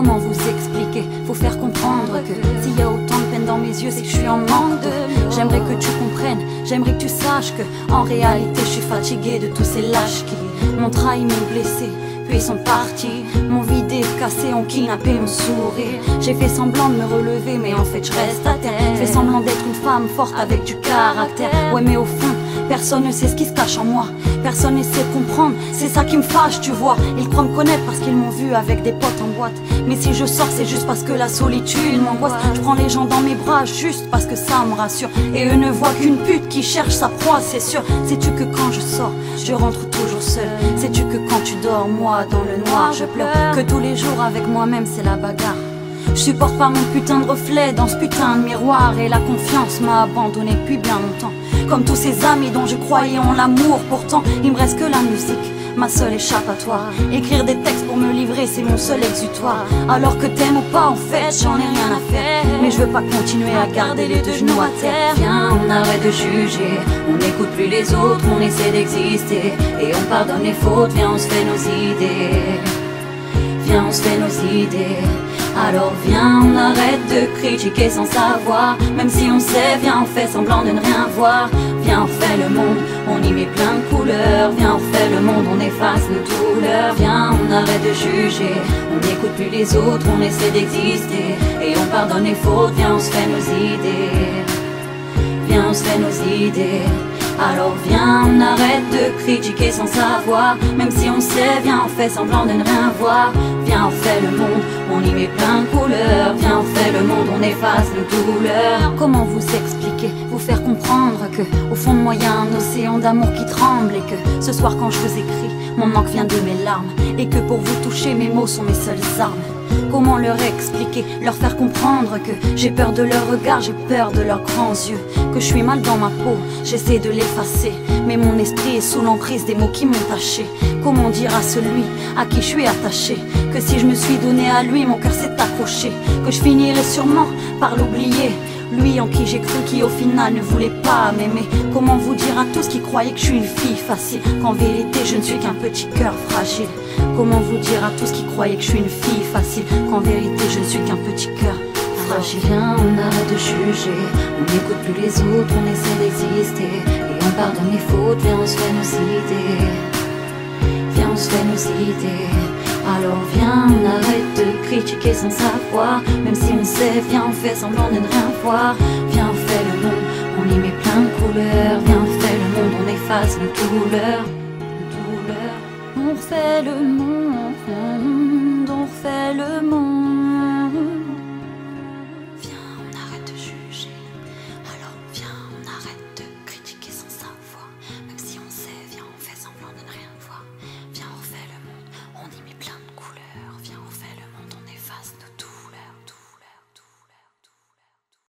Comment vous expliquer, vous faire comprendre que s'il y a autant de peine dans mes yeux, c'est que je suis en manque de... J'aimerais que tu comprennes, j'aimerais que tu saches que en réalité je suis fatiguée de tous ces lâches qui m'ont trahi, m'ont blessé, puis ils sont partis, m'ont vidé, cassé, ont kidnappé mon sourire. J'ai fait semblant de me relever, mais en fait je reste à terre. Fais semblant d'être une femme forte avec du caractère. Ouais, mais au fond, personne ne sait ce qui se cache en moi. Personne ne sait comprendre, c'est ça qui me fâche, tu vois. Ils croient me connaître parce qu'ils m'ont vu avec des potes en boîte. Mais si je sors, c'est juste parce que la solitude m'angoisse. Je prends les gens dans mes bras juste parce que ça me rassure. Et eux ne voient qu'une pute qui cherche sa proie, c'est sûr. Sais-tu que quand je sors, je rentre toujours seule. Sais-tu que quand tu dors, moi dans le noir je pleure. Que tous les jours avec moi-même c'est la bagarre. Je supporte pas mon putain de reflet dans ce putain de miroir. Et la confiance m'a abandonné depuis bien longtemps. Comme tous ces amis dont je croyais en l'amour. Pourtant il me reste que la musique, ma seule échappatoire. Écrire des textes pour me livrer, c'est mon seul exutoire. Alors que t'aimes ou pas, en fait, j'en ai rien à faire. Mais je veux pas continuer à garder les deux genoux à terre. Viens, on arrête de juger, on n'écoute plus les autres, on essaie d'exister. Et on pardonne les fautes, viens, on se fait nos idées. Viens, on se fait nos idées. Alors viens, on arrête de critiquer sans savoir. Même si on sait, viens, on fait semblant de ne rien voir. Viens, on fait le monde, on y met plein de couleurs. Viens, on fait le monde, on efface nos douleurs. Viens, on arrête de juger, on n'écoute plus les autres, on essaie d'exister. Et on pardonne les fautes, viens, on se fait nos idées. Viens, on se fait nos idées. Alors viens, on arrête de critiquer sans savoir. Même si on sait, viens, on fait semblant de ne rien voir. Viens, on fait le monde, on y met plein de couleurs. Viens, on fait le monde, on efface nos douleurs. Comment vous expliquer, vous faire comprendre que au fond de moi y a un océan d'amour qui tremble. Et que ce soir quand je vous écris, mon manque vient de mes larmes. Et que pour vous toucher, mes mots sont mes seules armes. Comment leur expliquer, leur faire comprendre que j'ai peur de leur regard, j'ai peur de leurs grands yeux. Que je suis mal dans ma peau, j'essaie de l'effacer. Mais mon esprit est sous l'emprise des mots qui m'ont taché. Comment dire à celui à qui je suis attaché que si je me suis donné à lui, mon cœur s'est accroché. Que je finirai sûrement par l'oublier, lui en qui j'ai cru, qui au final ne voulait pas m'aimer. Comment vous dire à tous qui croyaient que je suis une fille facile, qu'en vérité je ne suis qu'un petit cœur fragile. Comment vous dire à tous qui croyaient que je suis une fille facile, qu'en vérité je ne suis qu'un petit cœur fragile. Viens, on arrête de juger, on n'écoute plus les autres, on essaie d'exister. Et on pardonne les fautes, viens, on se fait nos idées. Viens, on se fait nos idées. Alors viens, on arrête de critiquer sans savoir. Même si on sait, viens, on fait semblant de ne rien voir. Viens, on fait le monde, on y met plein de couleurs. Viens, on fait le monde, on efface nos douleurs. On refait le monde, on refait le monde.